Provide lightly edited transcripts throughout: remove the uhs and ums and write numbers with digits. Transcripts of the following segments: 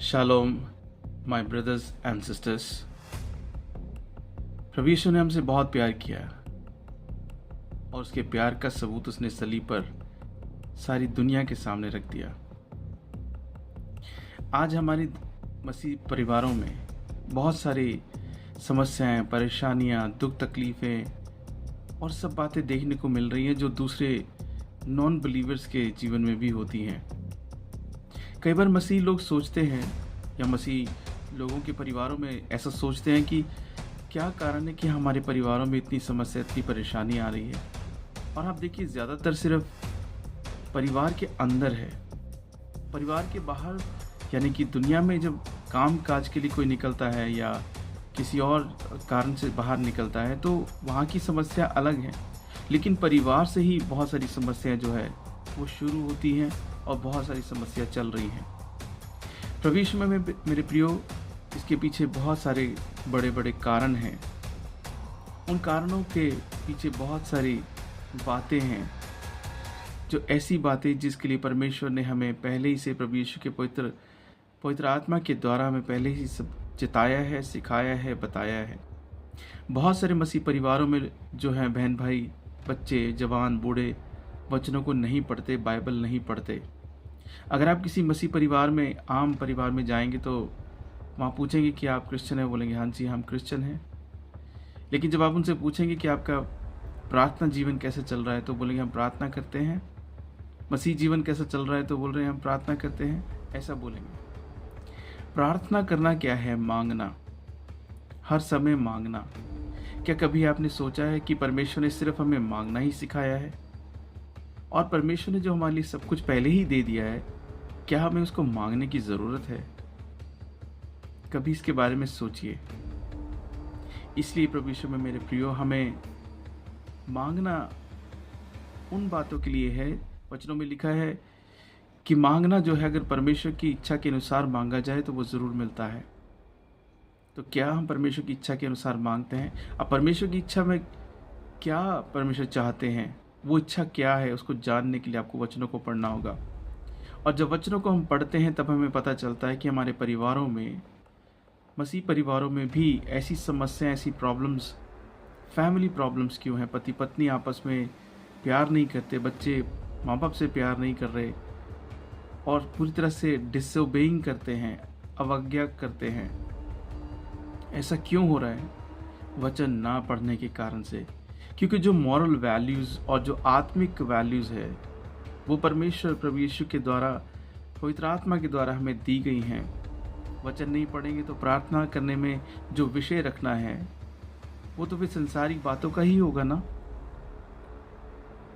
Shalom my brothers and sisters. प्रभु यीशु ने हमसे बहुत प्यार किया और उसके प्यार का सबूत उसने सलीब पर सारी दुनिया के सामने रख दिया। आज हमारी मसीह परिवारों में बहुत सारी समस्याएं, परेशानियां, दुख, तकलीफ़ें और सब बातें देखने को मिल रही हैं जो दूसरे नॉन बिलीवर्स के जीवन में भी होती हैं। कई बार मसीह लोग सोचते हैं या मसीह लोगों के परिवारों में ऐसा सोचते हैं कि क्या कारण है कि हमारे परिवारों में इतनी समस्या, इतनी परेशानी आ रही है। और आप देखिए, ज़्यादातर सिर्फ परिवार के अंदर है। परिवार के बाहर यानी कि दुनिया में जब काम काज के लिए कोई निकलता है या किसी और कारण से बाहर निकलता है तो वहाँ की समस्या अलग है, लेकिन परिवार से ही बहुत सारी समस्याएं जो है वो शुरू होती हैं और बहुत सारी समस्या चल रही हैं। प्रभु यीशु में मेरे प्रियो, इसके पीछे बहुत सारे बड़े बड़े कारण हैं। उन कारणों के पीछे बहुत सारी बातें हैं, जो ऐसी बातें जिसके लिए परमेश्वर ने हमें पहले ही से प्रभु यीशु के पवित्र आत्मा के द्वारा हमें पहले ही सब चिताया है, सिखाया है, बताया है। बहुत सारे मसीह परिवारों में जो हैं बहन भाई, बच्चे, जवान, बूढ़े वचनों को नहीं पढ़ते, बाइबल नहीं पढ़ते। अगर आप किसी मसीह परिवार में, आम परिवार में जाएंगे तो वहाँ पूछेंगे कि आप क्रिश्चियन हैं, बोलेंगे हाँ जी हम क्रिश्चियन हैं। लेकिन जब आप उनसे पूछेंगे कि आपका प्रार्थना जीवन कैसे चल रहा है तो बोलेंगे हम प्रार्थना करते हैं। मसीह जीवन कैसा चल रहा है तो बोल रहे हैं हम प्रार्थना करते हैं, ऐसा बोलेंगे। प्रार्थना करना क्या है? मांगना, हर समय मांगना। क्या कभी आपने सोचा है कि परमेश्वर ने सिर्फ हमें मांगना ही सिखाया है और परमेश्वर ने जो हमारे लिए सब कुछ पहले ही दे दिया है, क्या हमें उसको मांगने की ज़रूरत है? कभी इसके बारे में सोचिए। इसलिए प्रभु यीशु में मेरे प्रियो, हमें मांगना उन बातों के लिए है, वचनों में लिखा है कि मांगना जो है अगर परमेश्वर की इच्छा के अनुसार मांगा जाए तो वो ज़रूर मिलता है। तो क्या हम परमेश्वर की इच्छा के अनुसार मांगते हैं? अब परमेश्वर की इच्छा में क्या परमेश्वर चाहते हैं, वो इच्छा क्या है, उसको जानने के लिए आपको वचनों को पढ़ना होगा। और जब वचनों को हम पढ़ते हैं तब हमें पता चलता है कि हमारे परिवारों में, मसीह परिवारों में भी ऐसी समस्याएं, ऐसी प्रॉब्लम्स, फैमिली प्रॉब्लम्स क्यों हैं। पति पत्नी आपस में प्यार नहीं करते, बच्चे माँ बाप से प्यार नहीं कर रहे और पूरी तरह से डिसोबेइंग करते हैं, अवज्ञा करते हैं। ऐसा क्यों हो रहा है? वचन ना पढ़ने के कारण से। क्योंकि जो मॉरल वैल्यूज़ और जो आत्मिक वैल्यूज़ है वो परमेश्वर प्रभु यीशु के द्वारा, पवित्र आत्मा के द्वारा हमें दी गई हैं। वचन नहीं पढ़ेंगे तो प्रार्थना करने में जो विषय रखना है वो तो फिर संसारिक बातों का ही होगा ना।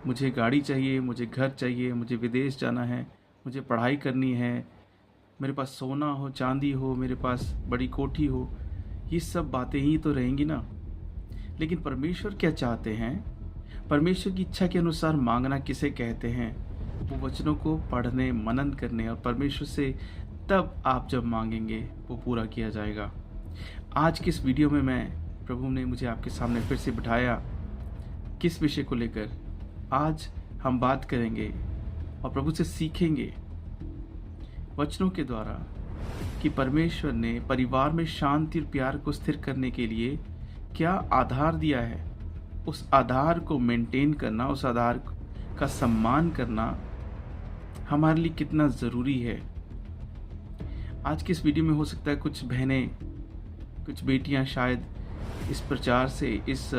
मुझे गाड़ी चाहिए, मुझे घर चाहिए, मुझे विदेश जाना है, मुझे पढ़ाई करनी है, मेरे पास सोना हो, चांदी हो, मेरे पास बड़ी कोठी हो, ये सब बातें ही तो रहेंगी ना। लेकिन परमेश्वर क्या चाहते हैं? परमेश्वर की इच्छा के अनुसार मांगना किसे कहते हैं? वो वचनों को पढ़ने, मनन करने और परमेश्वर से तब आप जब मांगेंगे वो पूरा किया जाएगा। आज किस वीडियो में प्रभु ने मुझे आपके सामने फिर से बिठाया, किस विषय को लेकर आज हम बात करेंगे और प्रभु से सीखेंगे वचनों के द्वारा कि परमेश्वर ने परिवार में शांति और प्यार को स्थिर करने के लिए क्या आधार दिया है। उस आधार को मेंटेन करना, उस आधार का सम्मान करना हमारे लिए कितना ज़रूरी है। आज के इस वीडियो में हो सकता है कुछ बहनें, कुछ बेटियां शायद इस प्रचार से, इस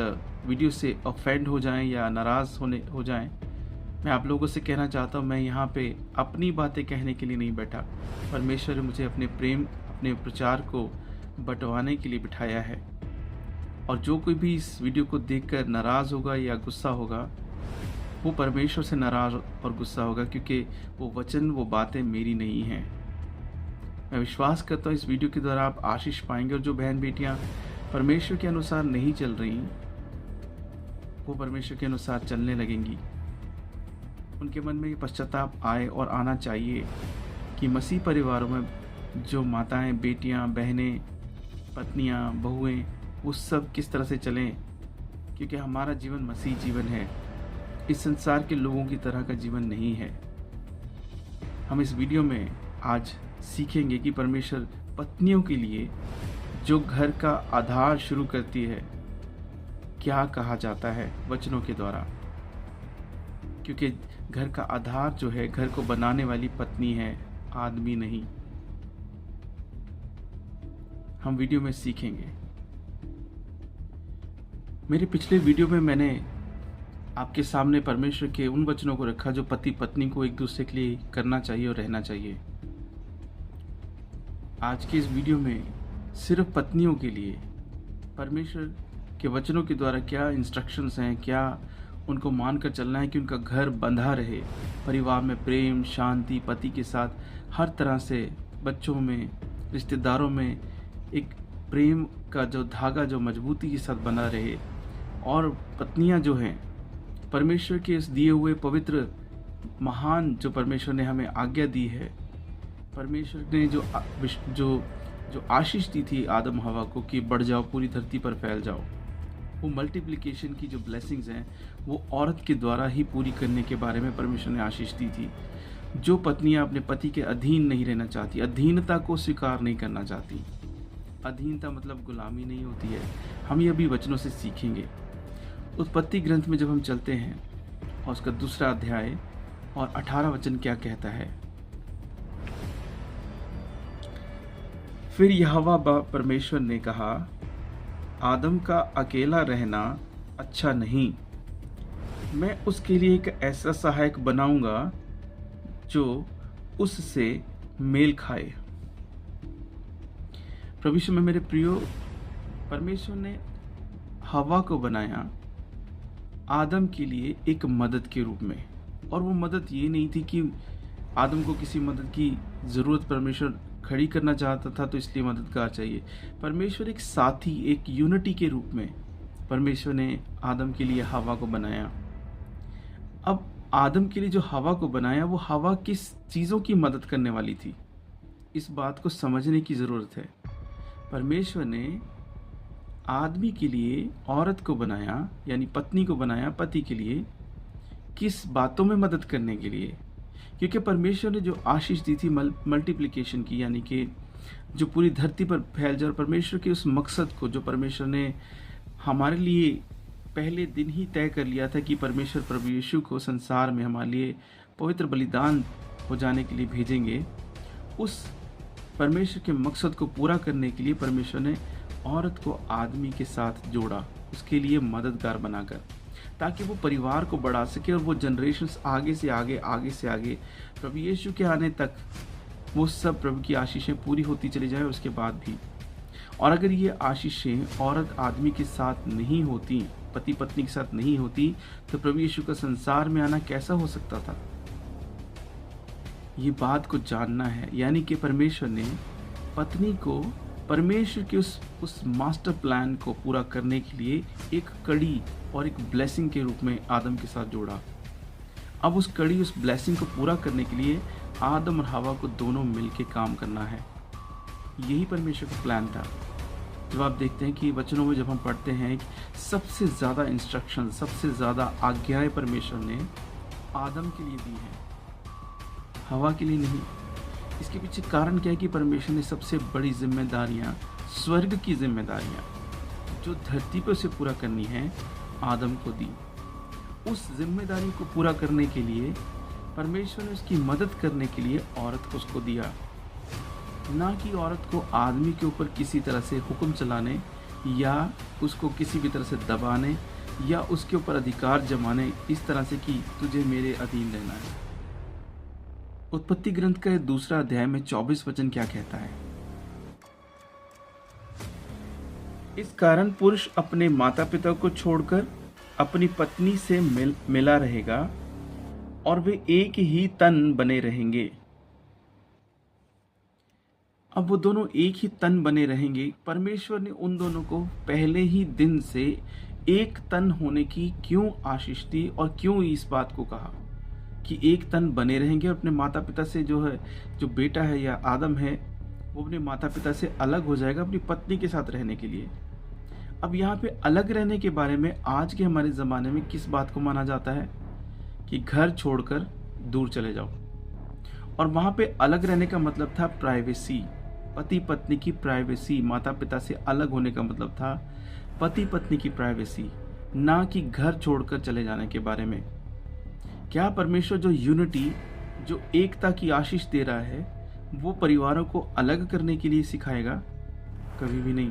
वीडियो से ऑफेंड हो जाएं या नाराज़ हो जाएं। मैं आप लोगों से कहना चाहता हूं, मैं यहाँ पे अपनी बातें कहने के लिए नहीं बैठा। परमेश्वर ने मुझे अपने प्रेम, अपने प्रचार को बंटवाने के लिए बिठाया है। और जो कोई भी इस वीडियो को देखकर नाराज़ होगा या गुस्सा होगा, वो परमेश्वर से नाराज़ और गुस्सा होगा, क्योंकि वो वचन, वो बातें मेरी नहीं हैं। मैं विश्वास करता हूँ इस वीडियो के द्वारा आप आशीष पाएंगे और जो बहन बेटियाँ परमेश्वर के अनुसार नहीं चल रही वो परमेश्वर के अनुसार चलने लगेंगी। उनके मन में ये पश्चाताप आए और आना चाहिए कि मसीह परिवारों में जो माताएं, बेटियां, बहनें, पत्नियां, बहुएं, वो सब किस तरह से चलें, क्योंकि हमारा जीवन मसीह जीवन है, इस संसार के लोगों की तरह का जीवन नहीं है। हम इस वीडियो में आज सीखेंगे कि परमेश्वर पत्नियों के लिए जो घर का आधार शुरू करती है क्या कहा जाता है वचनों के द्वारा, क्योंकि घर का आधार जो है, घर को बनाने वाली पत्नी है, आदमी नहीं। हम वीडियो में सीखेंगे। मेरे पिछले वीडियो में मैंने आपके सामने परमेश्वर के उन वचनों को रखा जो पति पत्नी को एक दूसरे के लिए करना चाहिए और रहना चाहिए। आज के इस वीडियो में सिर्फ पत्नियों के लिए परमेश्वर के वचनों के द्वारा क्या इंस्ट्रक्शंस हैं, क्या उनको मानकर चलना है कि उनका घर बंधा रहे, परिवार में प्रेम शांति, पति के साथ हर तरह से, बच्चों में, रिश्तेदारों में एक प्रेम का जो धागा जो मजबूती के साथ बना रहे, और पत्नियां जो हैं परमेश्वर के इस दिए हुए पवित्र महान जो परमेश्वर ने हमें आज्ञा दी है, परमेश्वर ने जो आशीष दी थी आदम हवा को कि बढ़ जाओ, पूरी धरती पर फैल जाओ, वो मल्टीप्लिकेशन की जो ब्लेसिंग्स हैं वो औरत के द्वारा ही पूरी करने के बारे में परमेश्वर ने आशीष दी थी। जो पत्नियां अपने पति के अधीन नहीं रहना चाहती, अधीनता को स्वीकार नहीं करना चाहती, अधीनता मतलब गुलामी नहीं होती है, हम ये अभी वचनों से सीखेंगे। उत्पत्ति ग्रंथ में जब हम चलते हैं और उसका 2 अध्याय और 18 वचन क्या कहता है, फिर यहोवा परमेश्वर ने कहा, आदम का अकेला रहना अच्छा नहीं, मैं उसके लिए एक ऐसा सहायक बनाऊंगा जो उससे मेल खाए। प्रभु यीशु में मेरे प्रियो, परमेश्वर ने हवा को बनाया आदम के लिए एक मदद के रूप में, और वो मदद ये नहीं थी कि आदम को किसी मदद की ज़रूरत परमेश्वर खड़ी करना चाहता था तो इसलिए मददगार चाहिए। परमेश्वर एक साथी, एक यूनिटी के रूप में परमेश्वर ने आदम के लिए हवा को बनाया। अब आदम के लिए जो हवा को बनाया, वो हवा किस चीज़ों की मदद करने वाली थी, इस बात को समझने की ज़रूरत है। परमेश्वर ने आदमी के लिए औरत को बनाया, यानी पत्नी को बनाया पति के लिए, किस बातों में मदद करने के लिए, क्योंकि परमेश्वर ने जो आशीष दी थी मल्टीप्लिकेशन की, यानी कि जो पूरी धरती पर फैल जाए, और परमेश्वर के उस मकसद को जो परमेश्वर ने हमारे लिए पहले दिन ही तय कर लिया था कि परमेश्वर प्रभु यीशु को संसार में हमारे लिए पवित्र बलिदान हो जाने के लिए भेजेंगे, उस परमेश्वर के मकसद को पूरा करने के लिए परमेश्वर ने औरत को आदमी के साथ जोड़ा, उसके लिए मददगार बनाकर, ताकि वो परिवार को बढ़ा सके और वो जनरेशन्स आगे से आगे प्रभु यीशु के आने तक वो सब प्रभु की आशीषें पूरी होती चली जाए, और उसके बाद भी। और अगर ये आशीषें औरत आदमी के साथ नहीं होती, पति पत्नी के साथ नहीं होती, तो प्रभु यीशु का संसार में आना कैसा हो सकता था? ये बात को जानना है, यानी कि परमेश्वर ने पत्नी को परमेश्वर के उस मास्टर प्लान को पूरा करने के लिए एक कड़ी और एक ब्लेसिंग के रूप में आदम के साथ जोड़ा। अब उस कड़ी, उस ब्लेसिंग को पूरा करने के लिए आदम और हवा को दोनों मिलके काम करना है। यही परमेश्वर का प्लान था। जब आप देखते हैं कि वचनों में जब हम पढ़ते हैं कि सबसे ज़्यादा इंस्ट्रक्शन, सबसे ज़्यादा आज्ञाएं परमेश्वर ने आदम के लिए दी हैं, हवा के लिए नहीं। इसके पीछे कारण क्या है कि परमेश्वर ने सबसे बड़ी जिम्मेदारियां, स्वर्ग की जिम्मेदारियां जो धरती पर उसे पूरा करनी है, आदम को दी। उस जिम्मेदारी को पूरा करने के लिए परमेश्वर ने उसकी मदद करने के लिए औरत को उसको दिया, ना कि औरत को आदमी के ऊपर किसी तरह से हुक्म चलाने या उसको किसी भी तरह से दबाने या उसके ऊपर अधिकार जमाने, इस तरह से कि तुझे मेरे अधीन रहना है। उत्पत्ति ग्रंथ का 2 अध्याय में 24 वचन क्या कहता है, इस कारण पुरुष अपने माता पिता को छोड़कर अपनी पत्नी से मिला रहेगा और वे एक ही तन बने रहेंगे। अब वो दोनों एक ही तन बने रहेंगे। परमेश्वर ने उन दोनों को पहले ही दिन से एक तन होने की क्यों आशीष दी और क्यों इस बात को कहा कि एक तन बने रहेंगे। और अपने माता पिता से जो बेटा है या आदम है, वो अपने माता पिता से अलग हो जाएगा अपनी पत्नी के साथ रहने के लिए। अब यहाँ पे अलग रहने के बारे में आज के हमारे ज़माने में किस बात को माना जाता है कि घर छोड़कर दूर चले जाओ। और वहाँ पे अलग रहने का मतलब था प्राइवेसी, पति पत्नी की प्राइवेसी, माता पिता से अलग होने का मतलब था पति पत्नी की प्राइवेसी, ना कि घर छोड़कर चले जाने के बारे में। क्या परमेश्वर जो यूनिटी, जो एकता की आशीष दे रहा है, वो परिवारों को अलग करने के लिए सिखाएगा? कभी भी नहीं।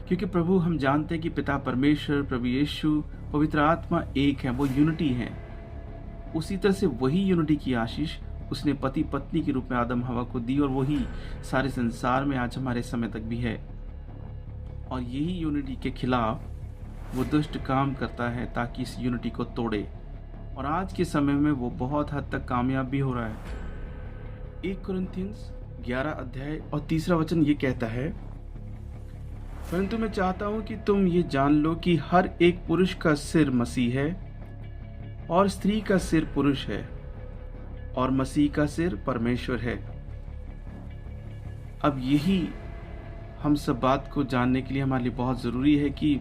क्योंकि प्रभु, हम जानते हैं कि पिता परमेश्वर, प्रभु यीशु, पवित्र आत्मा एक है, वो यूनिटी है। उसी तरह से वही यूनिटी की आशीष उसने पति पत्नी के रूप में आदम हवा को दी, और वही सारे संसार में आज हमारे समय तक भी है। और यही यूनिटी के खिलाफ वो दुष्ट काम करता है ताकि इस यूनिटी को तोड़े, और आज के समय में वो बहुत हद तक कामयाब भी हो रहा है। 1 कुरिन्थियंस 11 अध्याय और 3 वचन ये कहता है, परंतु मैं चाहता हूं कि तुम ये जान लो कि हर एक पुरुष का सिर मसीह है, और स्त्री का सिर पुरुष है, और मसीह का सिर परमेश्वर है। अब यही हम सब बात को जानने के लिए हमारे लिए बहुत ज़रूरी है कि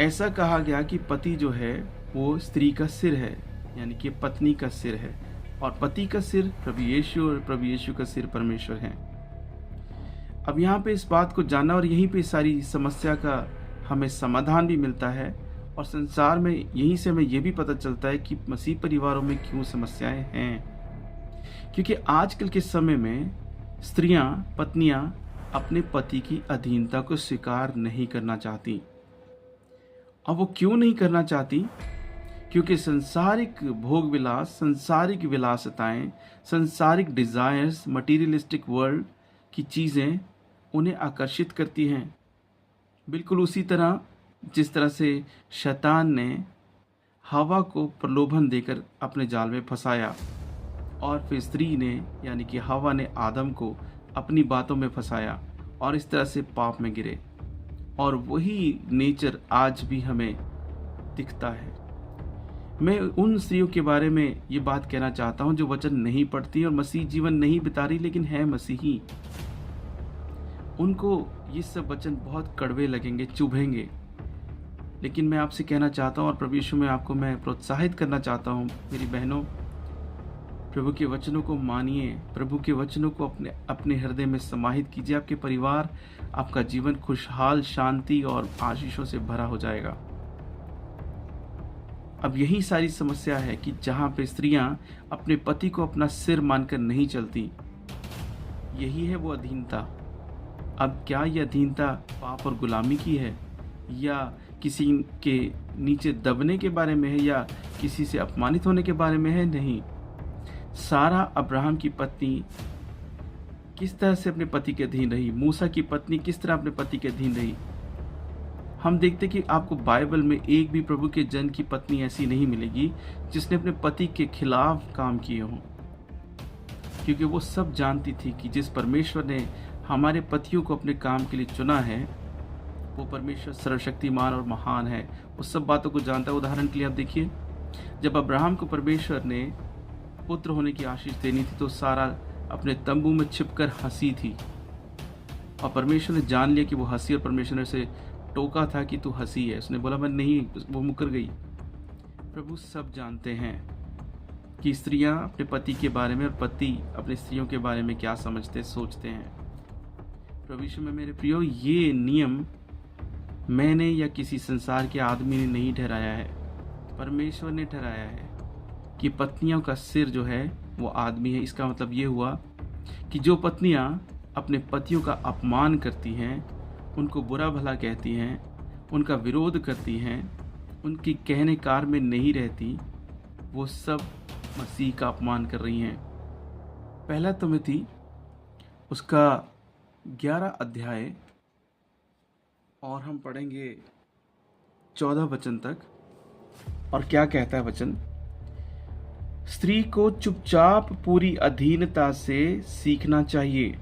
ऐसा कहा गया कि पति जो है वो स्त्री का सिर है, यानी कि पत्नी का सिर है, और पति का सिर प्रभु यीशु, और प्रभु यीशु का सिर परमेश्वर है। अब यहाँ पे इस बात को जानना, और यहीं पे सारी समस्या का हमें समाधान भी मिलता है, और संसार में यहीं से हमें यह भी पता चलता है कि मसीह परिवारों में क्यों समस्याएं हैं। क्योंकि आजकल के समय में स्त्रियां, पत्नियां अपने पति की अधीनता को स्वीकार नहीं करना चाहती। अब वो क्यों नहीं करना चाहती? क्योंकि संसारिक भोग विलास, संसारिक विलासिताएं, संसारिक डिजायर्स, मटीरियलिस्टिक वर्ल्ड की चीज़ें उन्हें आकर्षित करती हैं। बिल्कुल उसी तरह जिस तरह से शैतान ने हवा को प्रलोभन देकर अपने जाल में फंसाया, और फिर स्त्री ने, यानी कि हवा ने आदम को अपनी बातों में फंसाया, और इस तरह से पाप में गिरे। और वही नेचर आज भी हमें दिखता है। मैं उन स्त्रियों के बारे में ये बात कहना चाहता हूँ जो वचन नहीं पढ़ती और मसीह जीवन नहीं बिता रही, लेकिन है मसीही। उनको ये सब वचन बहुत कड़वे लगेंगे, चुभेंगे, लेकिन मैं आपसे कहना चाहता हूँ, और प्रभु यीशु में आपको मैं प्रोत्साहित करना चाहता हूँ, मेरी बहनों, प्रभु के वचनों को मानिए, प्रभु के वचनों को अपने हृदय में समाहित कीजिए। आपके परिवार, आपका जीवन खुशहाल, शांति और आशीषों से भरा हो जाएगा। अब यही सारी समस्या है कि जहाँ पे स्त्रियां अपने पति को अपना सिर मानकर नहीं चलती, यही है वो अधीनता। अब क्या ये अधीनता पाप और गुलामी की है, या किसी के नीचे दबने के बारे में है, या किसी से अपमानित होने के बारे में है? नहीं। सारा अब्राहम की पत्नी किस तरह से अपने पति के अधीन रही, मूसा की पत्नी किस तरह अपने पति के अधीन रही। हम देखते कि आपको बाइबल में एक भी प्रभु के जन की पत्नी ऐसी नहीं मिलेगी जिसने अपने पति के खिलाफ काम किए हों, क्योंकि वो सब जानती थी कि जिस परमेश्वर ने हमारे पतियों को अपने काम के लिए चुना है, वो परमेश्वर सर्वशक्तिमान और महान है, वो सब बातों को जानता है। उदाहरण के लिए आप देखिए, जब अब्राहम को परमेश्वर ने पुत्र होने की आशीष देनी थी तो सारा अपने तंबू में छिपकर हंसी थी, और परमेश्वर ने जान लिया कि वो हंसी, और परमेश्वर ने उसे टोका था कि तू हंसी है। उसने बोला मैं नहीं, वो मुकर गई। प्रभु सब जानते हैं कि स्त्रियां अपने पति के बारे में और पति अपने स्त्रियों के बारे में क्या समझते, सोचते हैं। प्रभु यीशु में मेरे प्रियो, ये नियम मैंने या किसी संसार के आदमी ने नहीं ठहराया है, परमेश्वर ने ठहराया है कि पत्नियों का सिर जो है वो आदमी है। इसका मतलब ये हुआ कि जो पत्नियां अपने पतियों का अपमान करती हैं, उनको बुरा भला कहती हैं, उनका विरोध करती हैं, उनकी कहने कार में नहीं रहती, वो सब मसीह का अपमान कर रही हैं। पहला तिमुथी उसका 11 अध्याय, और हम पढ़ेंगे 14 वचन तक। और क्या कहता है वचन? स्त्री को चुपचाप पूरी अधीनता से सीखना चाहिए।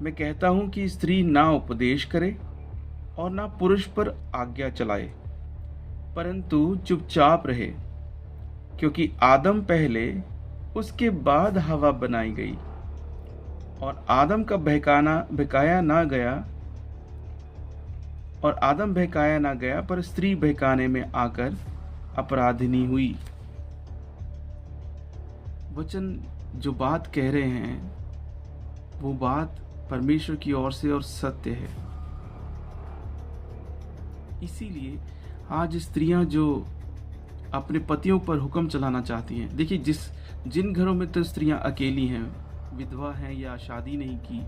मैं कहता हूं कि स्त्री ना उपदेश करे और ना पुरुष पर आज्ञा चलाए, परंतु चुपचाप रहे, क्योंकि आदम पहले, उसके बाद हवा बनाई गई, और आदम बहकाया ना गया, पर स्त्री बहकाने में आकर अपराधिनी हुई। वचन जो बात कह रहे हैं वो बात परमेश्वर की ओर से और सत्य है। इसीलिए आज स्त्रियां जो अपने पतियों पर हुक्म चलाना चाहती हैं, देखिए जिन घरों में तो स्त्रियां अकेली हैं, विधवा हैं या शादी नहीं की,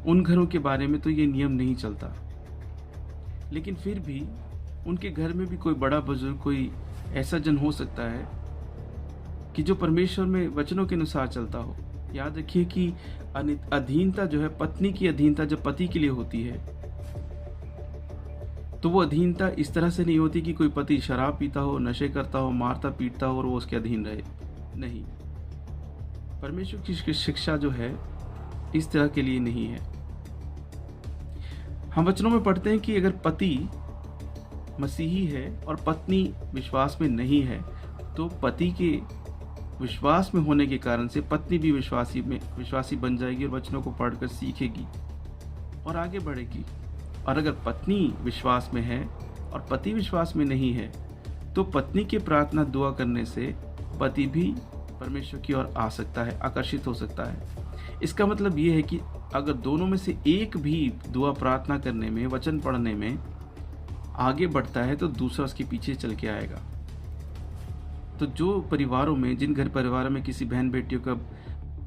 उन घरों के बारे में तो ये नियम नहीं चलता। लेकिन फिर भी उनके घर में भी कोई बड़ा बुजुर्ग, कोई ऐसा जन हो सकता है कि जो परमेश्वर में वचनों के अनुसार चलता हो। याद रखिए कि अधीनता जो है, पत्नी की अधीनता जब पति के लिए होती है तो वो अधीनता इस तरह से नहीं होती कि कोई पति शराब पीता हो, नशे करता हो, मारता पीटता हो और वो उसके अधीन रहे। नहीं, परमेश्वर की शिक्षा जो है इस तरह के लिए नहीं है। हम वचनों में पढ़ते हैं कि अगर पति मसीही है और पत्नी विश्वास में नहीं है तो पति के विश्वास में होने के कारण से पत्नी भी विश्वासी बन जाएगी और वचनों को पढ़कर सीखेगी और आगे बढ़ेगी। और अगर पत्नी विश्वास में है और पति विश्वास में नहीं है तो पत्नी की प्रार्थना दुआ करने से पति भी परमेश्वर की ओर आ सकता है, आकर्षित हो सकता है। इसका मतलब ये है कि अगर दोनों में से एक भी दुआ प्रार्थना करने में, वचन पढ़ने में आगे बढ़ता है तो दूसरा उसके पीछे चल के आएगा। तो जो परिवारों में, जिन घर परिवारों में किसी बहन बेटियों का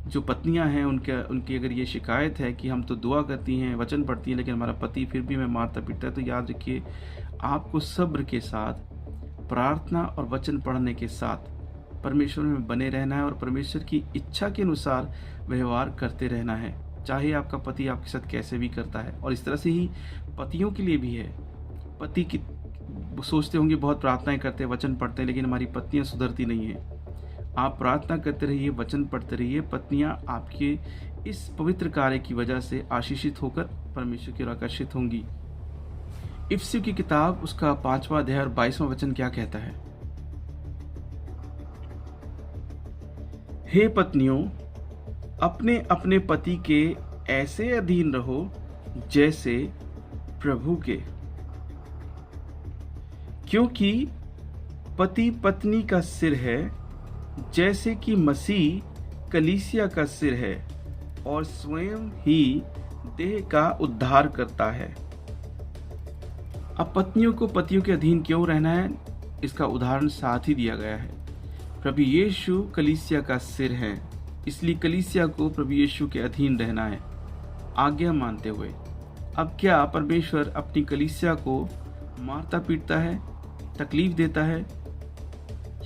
जो पत्नियां हैं उनकी अगर ये शिकायत है कि हम तो दुआ करती हैं, वचन पढ़ती हैं, लेकिन हमारा पति फिर भी हमें मारता पीटता है, तो याद रखिए आपको सब्र के साथ, प्रार्थना और वचन पढ़ने के साथ परमेश्वर में बने रहना है और परमेश्वर की इच्छा के अनुसार व्यवहार करते रहना है, चाहे आपका पति आपके साथ कैसे भी करता है। और इस तरह से ही पतियों के लिए भी है। पति की सोचते होंगे बहुत प्रार्थनाएं करते हैं, वचन पढ़ते हैं, लेकिन हमारी पत्नियां सुधरती नहीं है। आप प्रार्थना करते रहिए, वचन पढ़ते रहिए, पत्नियां आपके इस पवित्र कार्य की वजह से आशीषित होकर परमेश्वर की ओर आकर्षित होंगी। इफिसियों की किताब उसका 5वां अध्याय और 22वां वचन क्या कहता है? हे पत्नियों, अपने अपने पति के ऐसे अधीन रहो जैसे प्रभु के, क्योंकि पति पत्नी का सिर है, जैसे कि मसीह कलीसिया का सिर है और स्वयं ही देह का उद्धार करता है। अब पत्नियों को पतियों के अधीन क्यों रहना है, इसका उदाहरण साथ ही दिया गया है। प्रभु यीशु कलीसिया का सिर है, इसलिए कलीसिया को प्रभु यीशु के अधीन रहना है, आज्ञा मानते हुए। अब क्या परमेश्वर अपनी कलीसिया को मारता पीटता है, तकलीफ देता है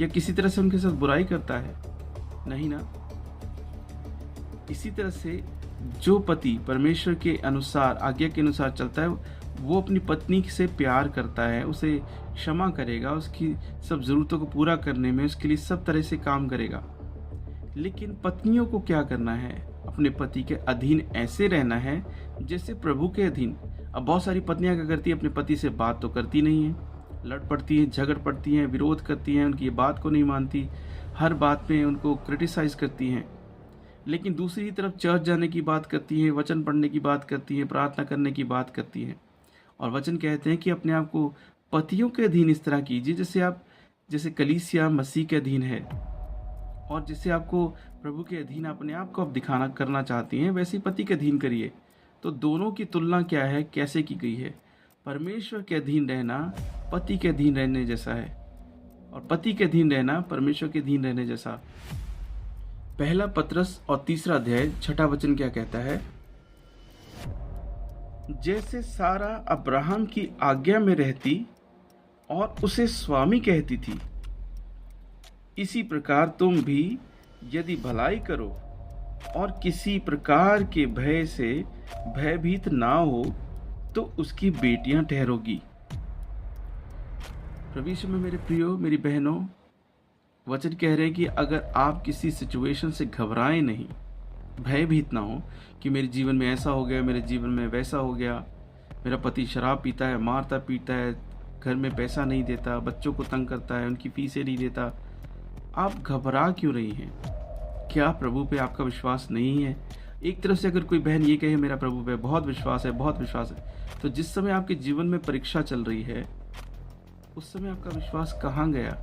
या किसी तरह से उनके साथ बुराई करता है? नहीं ना। इसी तरह से जो पति परमेश्वर के अनुसार, आज्ञा के अनुसार चलता है, वो अपनी पत्नी से प्यार करता है, उसे क्षमा करेगा, उसकी सब जरूरतों को पूरा करने में उसके लिए सब तरह से काम करेगा। लेकिन पत्नियों को क्या करना है? अपने पति के अधीन ऐसे रहना है जैसे प्रभु के अधीन। अब बहुत सारी पत्नियां क्या करती है, अपने पति से बात तो करती नहीं है, लड़ पड़ती हैं, झगड़ पड़ती हैं, विरोध करती हैं, उनकी बात को नहीं मानती, हर बात में उनको क्रिटिसाइज करती हैं। लेकिन दूसरी तरफ चर्च जाने की बात करती हैं, वचन पढ़ने की बात करती हैं, प्रार्थना करने की बात करती हैं। और वचन कहते हैं कि अपने आप को पतियों के अधीन इस तरह कीजिए जैसे कलीसिया मसीह के अधीन है, और जैसे आपको प्रभु के अधीन अपने आप को आप करना चाहती हैं, वैसे पति के अधीन करिए। तो दोनों की तुलना क्या है, कैसे की गई है? परमेश्वर के अधीन रहना पति के अधीन रहने जैसा है, और पति के अधीन रहना परमेश्वर के अधीन रहने जैसा। पहला पतरस और 3 अध्याय 6 वचन क्या कहता है? जैसे सारा अब्राहम की आज्ञा में रहती और उसे स्वामी कहती थी, इसी प्रकार तुम भी यदि भलाई करो और किसी प्रकार के भय से भयभीत ना हो तो उसकी बेटियां ठहरोगी। प्रभु यीशु में मेरे प्रियो, मेरी बहनों, वचन कह रहे हैं कि अगर आप किसी सिचुएशन से घबराएं नहीं, भयभीत ना हो कि मेरे जीवन में ऐसा हो गया, मेरे जीवन में वैसा हो गया, मेरा पति शराब पीता है, मारता पीटता है, घर में पैसा नहीं देता, बच्चों को तंग करता है, उनकी फीसें नहीं देता, आप घबरा क्यों रही हैं? क्या प्रभु पे आपका विश्वास नहीं है? एक तरफ से अगर कोई बहन ये कहे मेरा प्रभु पे बहुत विश्वास है, बहुत विश्वास है, तो जिस समय आपके जीवन में परीक्षा चल रही है उस समय आपका विश्वास कहाँ गया?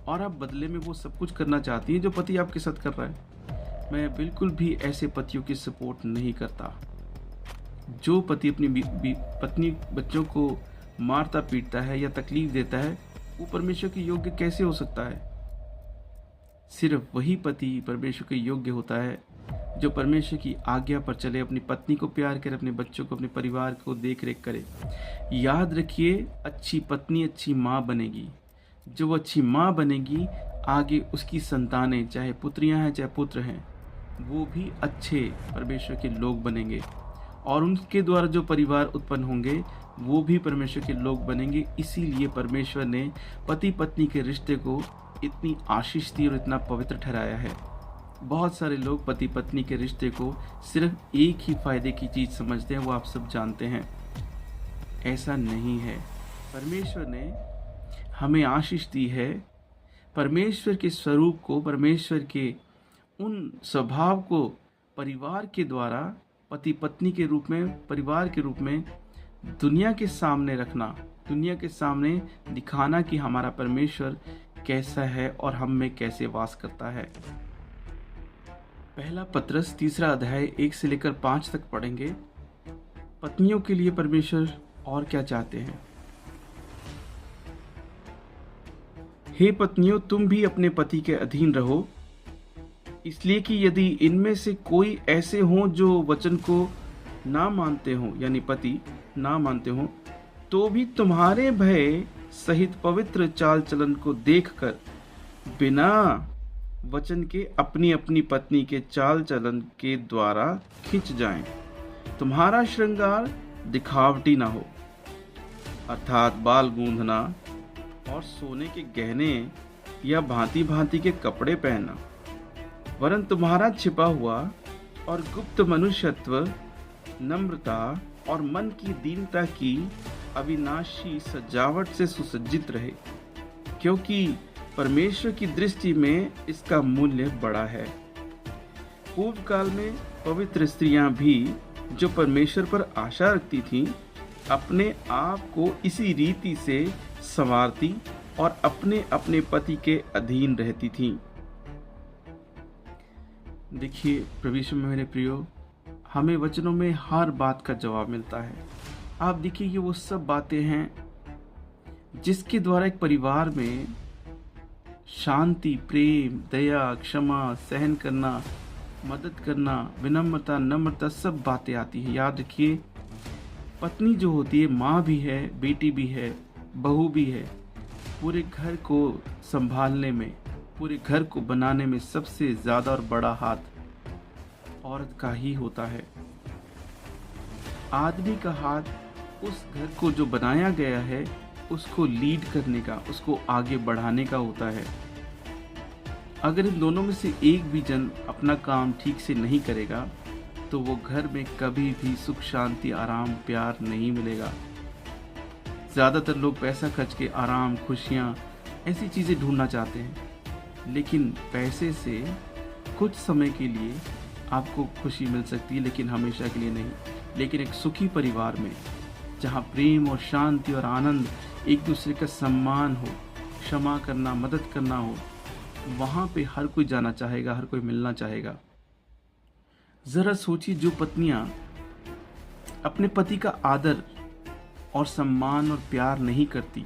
और आप बदले में वो सब कुछ करना चाहती हैं जो पति आपके साथ कर रहा है। मैं बिल्कुल भी ऐसे पतियों की सपोर्ट नहीं करता। जो पति अपनी पत्नी बच्चों को मारता पीटता है या तकलीफ देता है, वो परमेश्वर के योग्य कैसे हो सकता है? सिर्फ वही पति परमेश्वर के योग्य होता है जो परमेश्वर की आज्ञा पर चले, अपनी पत्नी को प्यार करे, अपने बच्चों को, अपने परिवार को देख रेख करे। याद रखिए, अच्छी पत्नी अच्छी माँ बनेगी। जो वो अच्छी माँ बनेगी, आगे उसकी संतानें, चाहे पुत्रियां हैं चाहे पुत्र हैं, वो भी अच्छे परमेश्वर के लोग बनेंगे और उनके द्वारा जो परिवार उत्पन्न होंगे वो भी परमेश्वर के लोग बनेंगे। इसीलिए परमेश्वर ने पति पत्नी के रिश्ते को इतनी आशीष दी और इतना पवित्र ठहराया है। बहुत सारे लोग पति पत्नी के रिश्ते को सिर्फ एक ही फायदे की चीज़ समझते हैं, वो आप सब जानते हैं। ऐसा नहीं है। परमेश्वर ने हमें आशीष दी है। परमेश्वर के स्वरूप को, परमेश्वर के उन स्वभाव को परिवार के द्वारा, पति पत्नी के रूप में, परिवार के रूप में दुनिया के सामने रखना, दुनिया के सामने दिखाना कि हमारा परमेश्वर कैसा है और हम में कैसे वास करता है। पहला पत्रस 3 अध्याय 1 से लेकर 5 तक पढ़ेंगे। पत्नियों के लिए परमेश्वर और क्या चाहते हैं। हे पत्नियों, तुम भी अपने पति के अधीन रहो, इसलिए कि यदि इनमें से कोई ऐसे हों जो वचन को ना मानते हों, यानी पति ना मानते हों, तो भी तुम्हारे भय सहित पवित्र चाल चलन को देखकर बिना वचन के अपनी अपनी पत्नी के चाल चलन के द्वारा खिंच जाएं। तुम्हारा श्रृंगार दिखावटी ना हो, अर्थात बाल गूंथना और सोने के गहने या भांति भांति के कपड़े पहनना, वरन तुम्हारा छिपा हुआ और गुप्त मनुष्यत्व नम्रता और मन की दीनता की अविनाशी सजावट से सुसज्जित रहे, क्योंकि परमेश्वर की दृष्टि में इसका मूल्य बड़ा है। पूर्व काल में पवित्र स्त्रियां भी जो परमेश्वर पर आशा रखती थीं, अपने आप को इसी रीति से संवारती और अपने अपने पति के अधीन रहती थीं। देखिए प्रभु यीशु में मेरे प्रियो, हमें वचनों में हर बात का जवाब मिलता है। आप देखिए, ये वो सब बातें हैं जिसके द्वारा एक परिवार में शांति, प्रेम, दया, क्षमा, सहन करना, मदद करना, विनम्रता, नम्रता, सब बातें आती हैं। याद रखिए, पत्नी जो होती है माँ भी है, बेटी भी है, बहू भी है। पूरे घर को संभालने में, पूरे घर को बनाने में सबसे ज़्यादा और बड़ा हाथ औरत का ही होता है। आदमी का हाथ उस घर को जो बनाया गया है उसको लीड करने का, उसको आगे बढ़ाने का होता है। अगर इन दोनों में से एक भी जन अपना काम ठीक से नहीं करेगा तो वो घर में कभी भी सुख, शांति, आराम, प्यार नहीं मिलेगा। ज़्यादातर लोग पैसा खर्च के आराम, खुशियाँ, ऐसी चीज़ें ढूंढना चाहते हैं, लेकिन पैसे से कुछ समय के लिए आपको खुशी मिल सकती है, लेकिन हमेशा के लिए नहीं। लेकिन एक सुखी परिवार में जहाँ प्रेम और शांति और आनंद, एक दूसरे का सम्मान हो, क्षमा करना, मदद करना हो, वहाँ पे हर कोई जाना चाहेगा, हर कोई मिलना चाहेगा। ज़रा सोचिए, जो पत्नियाँ अपने पति का आदर और सम्मान और प्यार नहीं करती,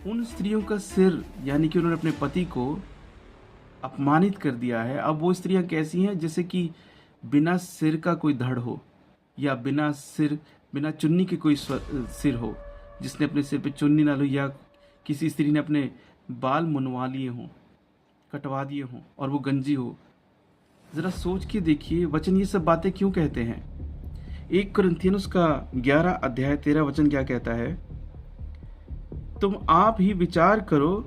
उन स्त्रियों का सिर, यानी कि उन्होंने अपने पति को अपमानित कर दिया है। अब वो स्त्रियां कैसी हैं? जैसे कि बिना सिर का कोई धड़ हो, या बिना सिर, बिना चुन्नी के कोई सिर हो, जिसने अपने सिर पे चुन्नी ना लो, या किसी स्त्री ने अपने बाल मुनवा लिए हों, कटवा दिए हों और वो गंजी हो। ज़रा सोच के देखिए, वचन ये सब बातें क्यों कहते हैं। 1 कुरिन्थियन उसका 11 अध्याय 13 वचन क्या कहता है? तुम आप ही विचार करो,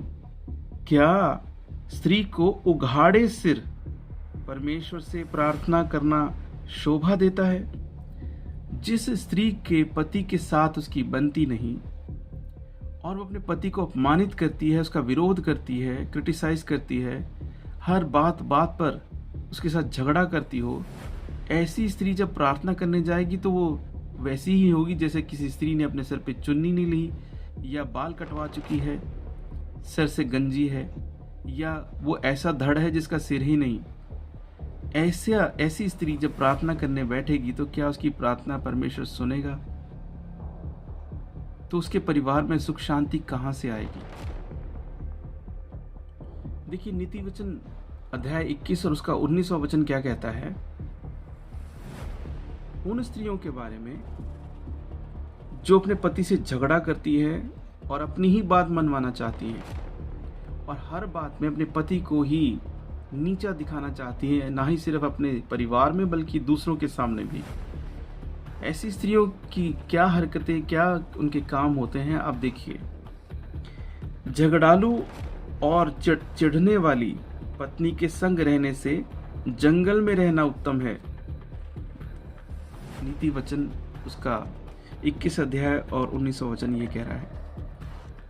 क्या स्त्री को उघाड़े सिर परमेश्वर से प्रार्थना करना शोभा देता है? जिस स्त्री के पति के साथ उसकी बनती नहीं और वो अपने पति को अपमानित करती है, उसका विरोध करती है, क्रिटिसाइज करती है, हर बात बात पर उसके साथ झगड़ा करती हो, ऐसी स्त्री जब प्रार्थना करने जाएगी तो वो वैसी ही होगी जैसे किसी स्त्री ने अपने सर पे चुन्नी नहीं ली या बाल कटवा चुकी है। सर से गंजी है, या वो ऐसा धड़ है जिसका सिर ही नहीं। ऐसी स्त्री जब प्रार्थना करने बैठेगी तो क्या उसकी प्रार्थना परमेश्वर सुनेगा? तो उसके परिवार में सुख शांति कहां से आएगी? देखिए, नीति वचन अध्याय 21 और उसका 19वां वचन क्या कहता है? उन स्त्रियों के बारे में जो अपने पति से झगड़ा करती है और अपनी ही बात मनवाना चाहती हैं और हर बात में अपने पति को ही नीचा दिखाना चाहती हैं, ना ही सिर्फ अपने परिवार में बल्कि दूसरों के सामने भी। ऐसी स्त्रियों की क्या हरकतें, क्या उनके काम होते हैं, आप देखिए। झगड़ालू और चिढ़ने वाली पत्नी के संग रहने से जंगल में रहना उत्तम है। नीति वचन उसका 21 अध्याय और 19वां वचन ये कह रहा है।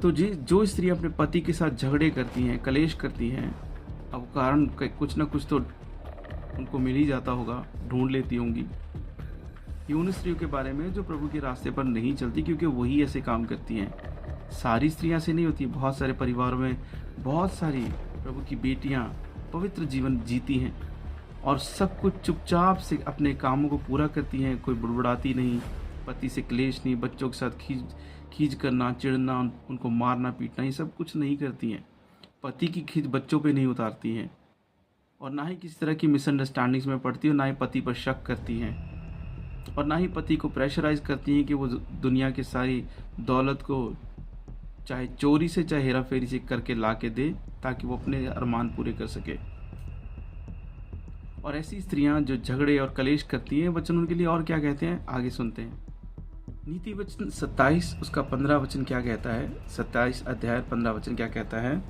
तो जो स्त्री अपने पति के साथ झगड़े करती हैं, कलेश करती हैं, अब कारण कुछ ना कुछ तो उनको मिल ही जाता होगा, ढूंढ लेती होंगी। ये उन स्त्रियों के बारे में जो प्रभु के रास्ते पर नहीं चलती, क्योंकि वही ऐसे काम करती हैं। सारी स्त्रियां से नहीं होती। बहुत सारे परिवारों में बहुत सारी प्रभु की बेटियां पवित्र जीवन जीती हैं और सब कुछ चुपचाप से अपने कामों को पूरा करती हैं। कोई बुड़बुड़ाती नहीं, पति से क्लेश नहीं, बच्चों के साथ खींच करना, चिढ़ना, उनको मारना पीटना, ये सब कुछ नहीं करती हैं। पति की खींच बच्चों पे नहीं उतारती हैं और ना ही किसी तरह की मिसअंडरस्टैंडिंग्स में पड़ती है, ना ही पति पर शक करती हैं और ना ही पति को प्रेशराइज करती हैं कि वो दुनिया की सारी दौलत को चाहे चोरी से चाहे हेरा फेरी से करके ला के दे ताकि वो अपने अरमान पूरे कर सके। और ऐसी स्त्रियां जो झगड़े और कलेश करती हैं, वचन उनके लिए और क्या कहते हैं, आगे सुनते हैं। नीति वचन 27 उसका 15 वचन क्या कहता है? 27 अध्याय 15 वचन क्या कहता है?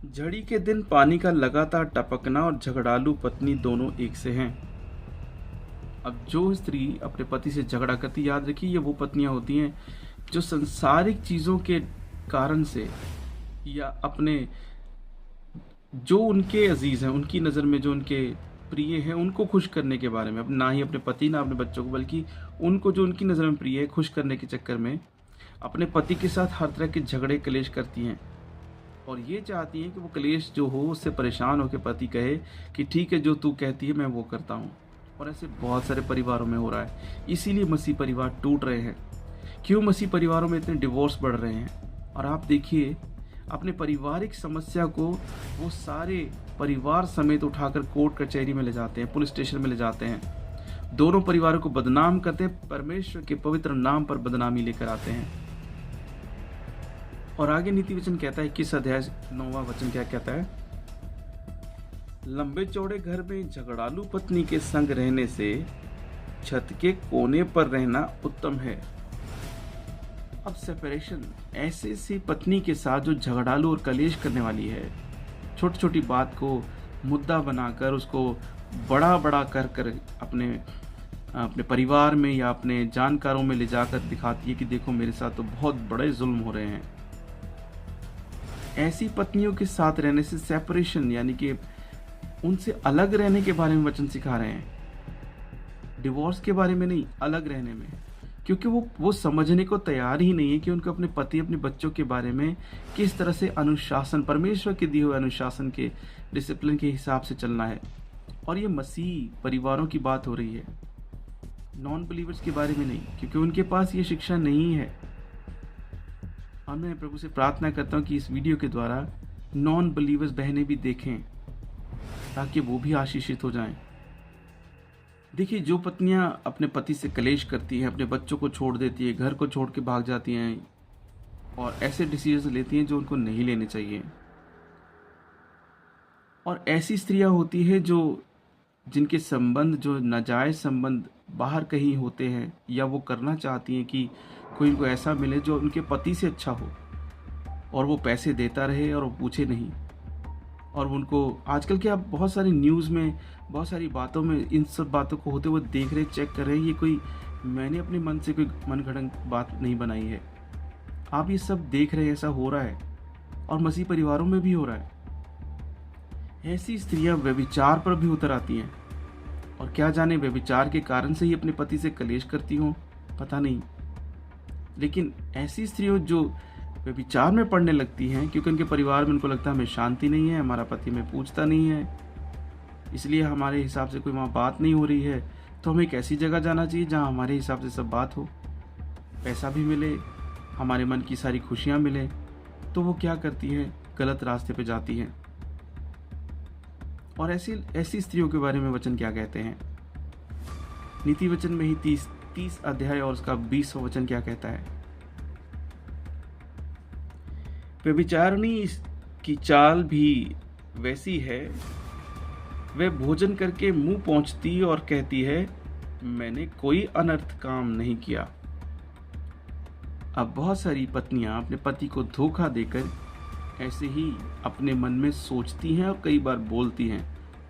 झड़ी के दिन पानी का लगातार टपकना और झगड़ालू पत्नी दोनों एक से हैं। अब जो स्त्री अपने पति से झगड़ा करती, याद रखिए ये वो पत्नियां होती हैं जो संसारिक चीजों के कारण से या अपने जो उनके अजीज हैं, उनकी नज़र में जो उनके प्रिय हैं, उनको खुश करने के बारे में, अब ना ही अपने पति ना अपने बच्चों को, बल्कि उनको जो उनकी नज़र में प्रिय है, खुश करने के चक्कर में अपने पति के साथ हर तरह के झगड़े कलेश करती हैं और ये चाहती हैं कि वो कलेश जो हो उससे परेशान होकर पति कहे कि ठीक है, जो तू कहती है मैं वो करता हूँ। और ऐसे बहुत सारे परिवारों में हो रहा है। इसीलिए मसीह परिवार टूट रहे हैं। क्यों मसीह परिवारों में इतने डिवोर्स बढ़ रहे हैं? और आप देखिए, अपने पारिवारिक समस्या को वो सारे परिवार समेत उठाकर कोर्ट कचहरी में ले जाते हैं, पुलिस स्टेशन में ले जाते हैं, दोनों परिवारों को बदनाम करते हैं, परमेश्वर के पवित्र नाम पर बदनामी लेकर आते हैं। और आगे नीति वचन कहता है, 21 अध्याय 9वां वचन क्या कहता है? लंबे चौड़े घर में झगड़ालू पत्नी के संग रहने से छत के कोने पर रहना उत्तम है। अब सेपरेशन, ऐसे सी पत्नी के साथ जो झगड़ालू और कलेश करने वाली है, छोटी छोटी बात को मुद्दा बनाकर उसको बड़ा बड़ा कर अपने परिवार में या अपने जानकारों में ले जाकर दिखाती है कि देखो मेरे साथ तो बहुत बड़े जुल्म हो रहे हैं। ऐसी पत्नियों के साथ रहने से सेपरेशन, यानी कि उनसे अलग रहने के बारे में वचन सिखा रहे हैं। डिवोर्स के बारे में नहीं, अलग रहने में, क्योंकि वो समझने को तैयार ही नहीं है कि उनको अपने पति, अपने बच्चों के बारे में किस तरह से अनुशासन, परमेश्वर के दिए हुए अनुशासन के, डिसिप्लिन के हिसाब से चलना है। और ये मसीह परिवारों की बात हो रही है, नॉन बिलीवर्स के बारे में नहीं, क्योंकि उनके पास ये शिक्षा नहीं है। और मैं प्रभु से प्रार्थना करता हूँ कि इस वीडियो के द्वारा नॉन बिलीवर्स बहनें भी देखें ताकि वो भी आशीषित हो जाएं। देखिए, जो पत्नियां अपने पति से कलेश करती हैं, अपने बच्चों को छोड़ देती है, घर को छोड़ के भाग जाती हैं और ऐसे डिसीजन लेती हैं जो उनको नहीं लेने चाहिए। और ऐसी स्त्रियां होती है जिनके संबंध, जो नाजायज संबंध बाहर कहीं होते हैं, या वो करना चाहती हैं कि कोई उनको ऐसा मिले जो उनके पति से अच्छा हो और वो पैसे देता रहे और वो पूछे नहीं। और उनको आजकल के आप बहुत सारी न्यूज़ में, बहुत सारी बातों में इन सब बातों को होते हुए देख रहे, चेक कर रहे हैं। ये कोई, मैंने अपने मन से कोई मनगढ़ंत बात नहीं बनाई है, आप ये सब देख रहे हैं, ऐसा हो रहा है और मसीह परिवारों में भी हो रहा है। ऐसी स्त्रियां व्यभिचार पर भी उतर आती हैं और क्या जाने व्यभिचार के कारण से ही अपने पति से कलेश करती हों, पता नहीं। लेकिन ऐसी स्त्रियों जो वे विचार में पड़ने लगती हैं, क्योंकि उनके परिवार में उनको लगता है हमें शांति नहीं है, हमारा पति हमें पूछता नहीं है, इसलिए हमारे हिसाब से कोई वहाँ बात नहीं हो रही है। तो हमें एक ऐसी जगह जाना चाहिए जहाँ हमारे हिसाब से सब बात हो, पैसा भी मिले, हमारे मन की सारी खुशियाँ मिले। तो वो क्या करती हैं, गलत रास्ते पे जाती हैं। और ऐसी स्त्रियों के बारे में वचन क्या कहते हैं? नीति वचन में ही 30 अध्याय और उसका 20वां वचन क्या कहता है? व्यभिचारिणी की चाल भी वैसी है, वह भोजन करके मुंह पोंछती और कहती है, मैंने कोई अनर्थ काम नहीं किया। अब बहुत सारी पत्नियां अपने पति को धोखा देकर ऐसे ही अपने मन में सोचती हैं और कई बार बोलती हैं,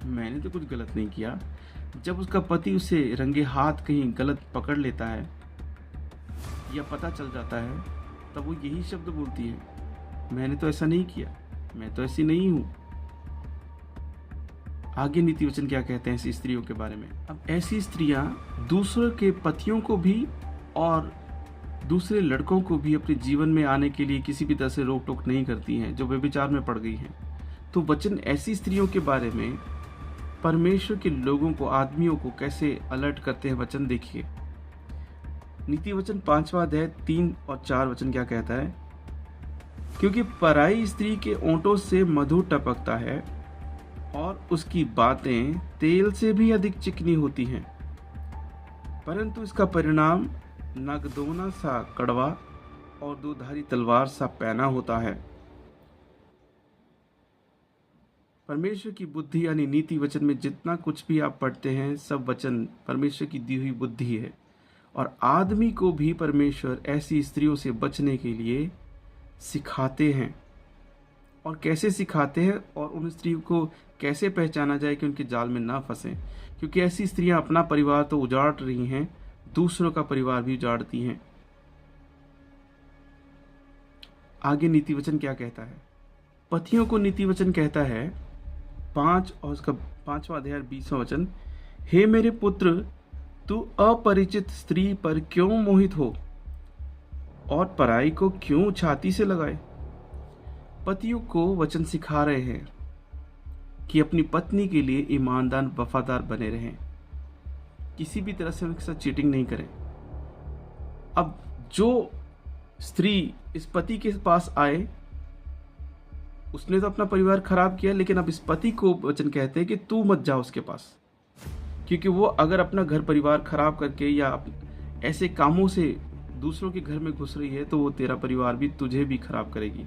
मैंने तो कुछ गलत नहीं किया। जब उसका पति उसे रंगे हाथ कहीं गलत पकड़ लेता है या पता चल जाता है, तब वो यही शब्द बोलती है, मैंने तो ऐसा नहीं किया, मैं तो ऐसी नहीं हूं। आगे नीति वचन क्या कहते हैं ऐसी स्त्रियों के बारे में? अब ऐसी स्त्रियां दूसरों के पतियों को भी और दूसरे लड़कों को भी अपने जीवन में आने के लिए किसी भी तरह से रोक टोक नहीं करती हैं, जो व्यभिचार में पड़ गई हैं। तो वचन ऐसी स्त्रियों के बारे में परमेश्वर के लोगों को, आदमियों को कैसे अलर्ट करते हैं, वचन देखिए। नीति वचन 5वां अध्याय 3 और 4 वचन क्या कहता है? क्योंकि पराई स्त्री के ओंठों से मधु टपकता है और उसकी बातें तेल से भी अधिक चिकनी होती हैं, परंतु इसका परिणाम नागदोना सा कड़वा और दोधारी तलवार सा पैना होता है। परमेश्वर की बुद्धि यानी नीति वचन में जितना कुछ भी आप पढ़ते हैं, सब वचन परमेश्वर की दी हुई बुद्धि है। और आदमी को भी परमेश्वर ऐसी स्त्रियों से बचने के लिए सिखाते हैं। और कैसे सिखाते हैं और उन स्त्रियों को कैसे पहचाना जाए कि उनके जाल में ना फंसें, क्योंकि ऐसी स्त्रियां अपना परिवार तो उजाड़ रही हैं, दूसरों का परिवार भी उजाड़ती हैं। आगे नीति वचन क्या कहता है? पतियों को नीति वचन कहता है 5 और उसका 5वां अध्याय 20वां वचन, हे मेरे पुत्र, तू अपरिचित स्त्री पर क्यों मोहित हो और पराई को क्यों छाती से लगाए? पतियों को वचन सिखा रहे हैं कि अपनी पत्नी के लिए ईमानदार, वफादार बने रहें, किसी भी तरह से उनके साथ चीटिंग नहीं करें। अब जो स्त्री इस पति के पास आए, उसने तो अपना परिवार खराब किया, लेकिन अब इस पति को वचन कहते हैं कि तू मत जा उसके पास, क्योंकि वो अगर अपना घर परिवार खराब करके या ऐसे कामों से दूसरों के घर में घुस रही है, तो वो तेरा परिवार भी, तुझे भी खराब करेगी।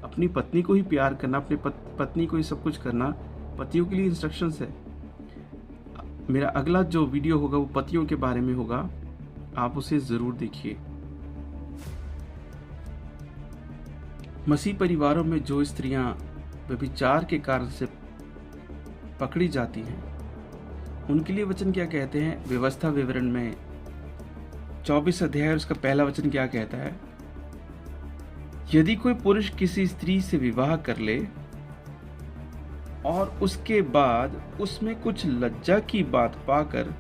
अपनी पत्नी को ही प्यार करना, अपनी पत्नी को ही सब कुछ करना पतियों के लिए इंस्ट्रक्शंस है। मेरा अगला जो वीडियो होगा वो पतियों के बारे में होगा, आप उसे जरूर देखिए। मसीह परिवारों में जो स्त्रियां व्यभिचार के कारण से पकड़ी जाती हैं, उनके लिए वचन क्या कहते हैं? व्यवस्था विवरण में 24 अध्याय उसका पहला वचन क्या कहता है? यदि कोई पुरुष किसी स्त्री से विवाह कर ले और उसके बाद उसमें कुछ लज्जा की बात पाकर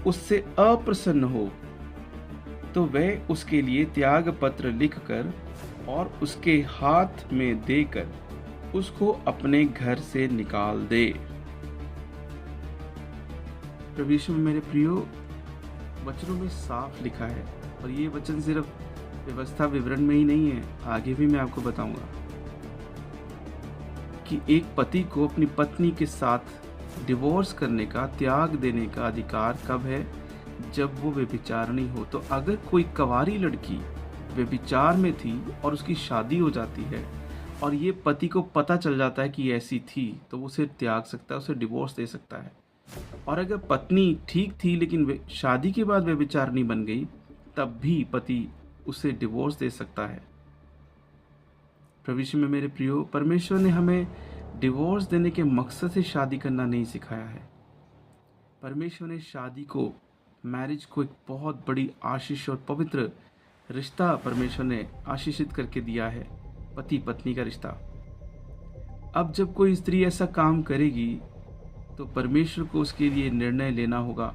उससे अप्रसन्न हो, तो वह उसके लिए त्याग पत्र लिखकर और उसके हाथ में देकर उसको अपने घर से निकाल दे। प्रभु यीशु में मेरे प्रियो, वचनों में साफ लिखा है, और ये वचन सिर्फ व्यवस्था विवरण में ही नहीं है, आगे भी मैं आपको बताऊंगा कि एक पति को अपनी पत्नी के साथ डिवोर्स करने का, त्याग देने का अधिकार कब है? जब वो व्यभिचारिणी हो। तो अगर कोई कंवारी लड़की व्यभिचार में थी और उसकी शादी हो जाती है और ये पति को पता चल जाता है कि ऐसी थी, तो वो उसे त्याग सकता है, उसे डिवोर्स दे सकता है। और अगर पत्नी ठीक थी लेकिन शादी के बाद व्यभिचारिणी बन गई, तब भी पति उसे डिवोर्स दे सकता है। प्रभु यीशु में मेरे प्रियो, परमेश्वर ने हमें डिवोर्स देने के मकसद से शादी करना नहीं सिखाया है। परमेश्वर ने शादी को, मैरिज को एक बहुत बड़ी आशीष और पवित्र रिश्ता परमेश्वर ने आशीषित करके दिया है, पति पत्नी का रिश्ता। अब जब कोई स्त्री ऐसा काम करेगी तो परमेश्वर को उसके लिए निर्णय लेना होगा,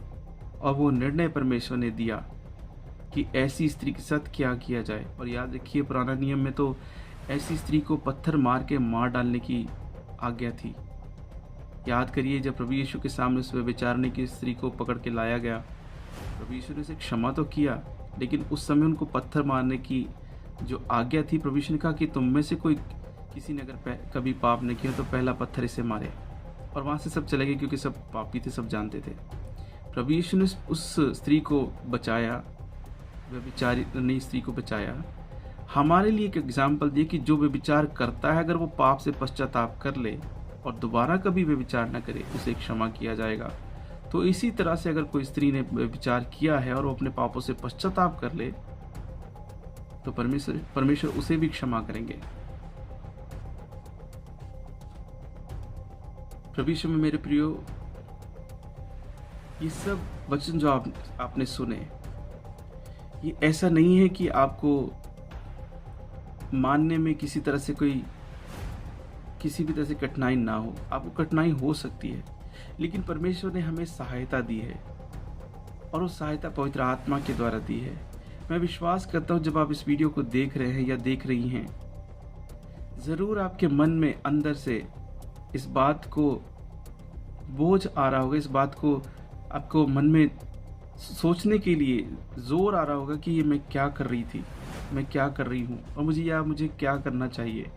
और वो निर्णय परमेश्वर ने दिया कि ऐसी स्त्री के साथ क्या किया जाए। और याद रखिए, पुराना नियम में तो ऐसी स्त्री को पत्थर मार के मार डालने की आज्ञा थी। याद करिए, जब प्रभु यीशु के सामने उस व्यभिचारिणी की स्त्री को पकड़ के लाया गया, प्रभु यीशु ने उसे क्षमा तो किया, लेकिन उस समय उनको पत्थर मारने की जो आज्ञा थी, प्रभु यीशु ने कहा कि तुम में से कोई किसी ने अगर कभी पाप नहीं किया तो पहला पत्थर इसे मारे। और वहाँ से सब चले गए, क्योंकि सब पापी थे, सब जानते थे। प्रभु यीशु ने उस स्त्री को बचाया, व्यभिचारिणी स्त्री को बचाया, हमारे लिए एक एग्जाम्पल दिया कि जो व्यभिचार करता है, अगर वो पाप से पश्चाताप कर ले और दोबारा कभी व्यभिचार न करे, उसे क्षमा किया जाएगा। तो इसी तरह से अगर कोई स्त्री ने व्यभिचार किया है और वो अपने पापों से पश्चाताप कर ले, तो परमेश्वर उसे भी क्षमा करेंगे। प्रभु यीशु में मेरे प्रियो, ये सब वचन जो आपने सुने, ये ऐसा नहीं है कि आपको मानने में किसी तरह से किसी भी तरह से कठिनाई ना हो। आपको कठिनाई हो सकती है, लेकिन परमेश्वर ने हमें सहायता दी है, और वो सहायता पवित्र आत्मा के द्वारा दी है। मैं विश्वास करता हूँ, जब आप इस वीडियो को देख रहे हैं या देख रही हैं, ज़रूर आपके मन में अंदर से इस बात को बोझ आ रहा होगा, इस बात को आपको मन में सोचने के लिए जोर आ रहा होगा कि ये मैं क्या कर रही थी, मैं क्या कर रही हूँ, और मुझे क्या करना चाहिए।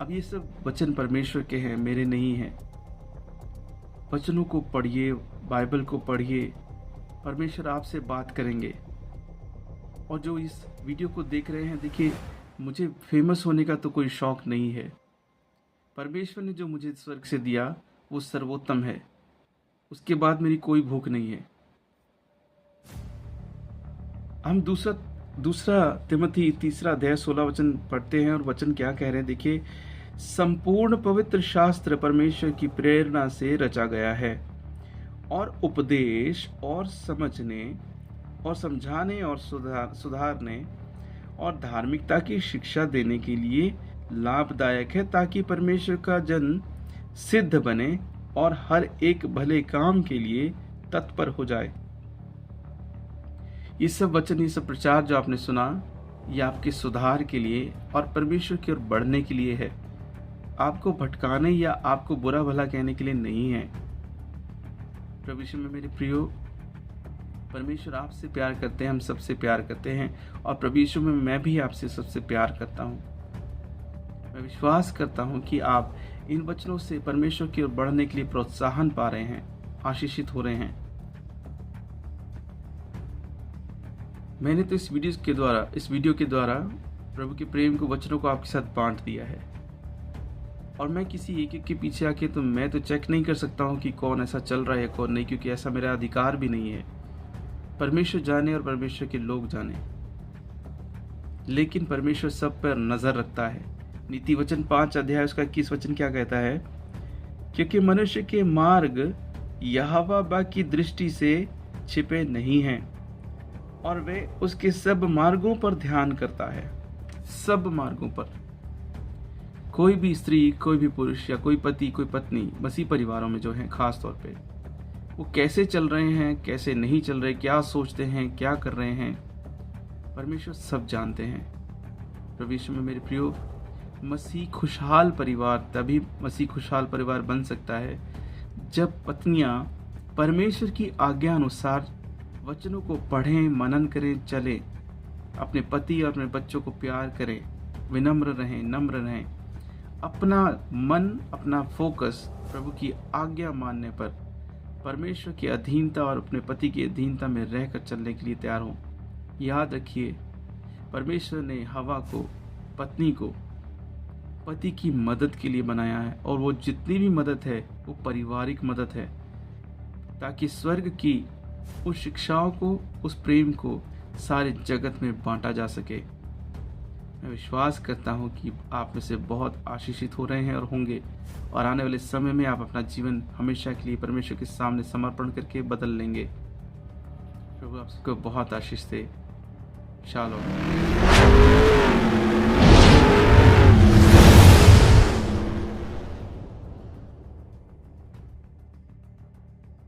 अब ये सब वचन परमेश्वर के हैं, मेरे नहीं हैं। वचनों को पढ़िए, बाइबल को पढ़िए, परमेश्वर आपसे बात करेंगे। और जो इस वीडियो को देख रहे हैं, देखिए, मुझे फेमस होने का तो कोई शौक नहीं है। परमेश्वर ने जो मुझे स्वर्ग से दिया वो सर्वोत्तम है, उसके बाद मेरी कोई भूख नहीं है। हम दूसरा तिमोथी 3 अध्याय 16 वचन पढ़ते हैं, और वचन क्या कह रहे हैं, देखिए, संपूर्ण पवित्र शास्त्र परमेश्वर की प्रेरणा से रचा गया है और उपदेश और समझने और समझाने और सुधारने और धार्मिकता की शिक्षा देने के लिए लाभदायक है, ताकि परमेश्वर का जन सिद्ध बने और हर एक भले काम के लिए तत्पर हो जाए। ये सब वचन, ये सब प्रचार जो आपने सुना, ये आपके सुधार के लिए और परमेश्वर की ओर बढ़ने के लिए है, आपको भटकाने या आपको बुरा भला कहने के लिए नहीं है। प्रभु यीशु में मेरे प्रियो, परमेश्वर आपसे प्यार करते हैं, हम सबसे प्यार करते हैं, और प्रभु यीशु में मैं भी आपसे सबसे प्यार करता हूँ। मैं विश्वास करता हूँ कि आप इन वचनों से परमेश्वर की ओर बढ़ने के लिए प्रोत्साहन पा रहे हैं, आशीषित हो रहे हैं। मैंने तो इस वीडियो के द्वारा प्रभु के प्रेम को, वचनों को आपके साथ बांट दिया है, और मैं किसी एक के पीछे आके मैं तो चेक नहीं कर सकता हूँ कि कौन ऐसा चल रहा है कौन नहीं, क्योंकि ऐसा मेरा अधिकार भी नहीं है। परमेश्वर जाने और परमेश्वर के लोग जाने, लेकिन परमेश्वर सब पर नजर रखता है। नीति वचन 5 अध्याय उसका 21 वचन क्या कहता है, क्योंकि मनुष्य के मार्ग यहोवा की दृष्टि से छिपे नहीं हैं, और वे उसके सब मार्गों पर ध्यान करता है। सब मार्गों पर। कोई भी स्त्री, कोई भी पुरुष, या कोई पति, कोई पत्नी, मसीह परिवारों में जो हैं खास तौर पे, वो कैसे चल रहे हैं, कैसे नहीं चल रहे, क्या सोचते हैं, क्या कर रहे हैं, परमेश्वर सब जानते हैं। प्रभु यीशु में मेरे प्रियो, मसीह खुशहाल परिवार बन सकता है जब पत्नियां परमेश्वर की आज्ञा अनुसार वचनों को पढ़ें, मनन करें, चलें, अपने पति और अपने बच्चों को प्यार करें, विनम्र रहें, नम्र रहें, अपना मन, अपना फोकस प्रभु की आज्ञा मानने पर, परमेश्वर की अधीनता और अपने पति की अधीनता में रहकर चलने के लिए तैयार हों। याद रखिए, परमेश्वर ने हवा को, पत्नी को, पति की मदद के लिए बनाया है, और वो जितनी भी मदद है वो पारिवारिक मदद है, ताकि स्वर्ग की उस शिक्षाओं को, उस प्रेम को सारे जगत में बांटा जा सके। मैं विश्वास करता हूँ कि आप में से बहुत आशीषित हो रहे हैं और होंगे, और आने वाले समय में आप अपना जीवन हमेशा के लिए परमेश्वर के सामने समर्पण करके बदल लेंगे। प्रभु आपको बहुत आशीष दे। शालोम।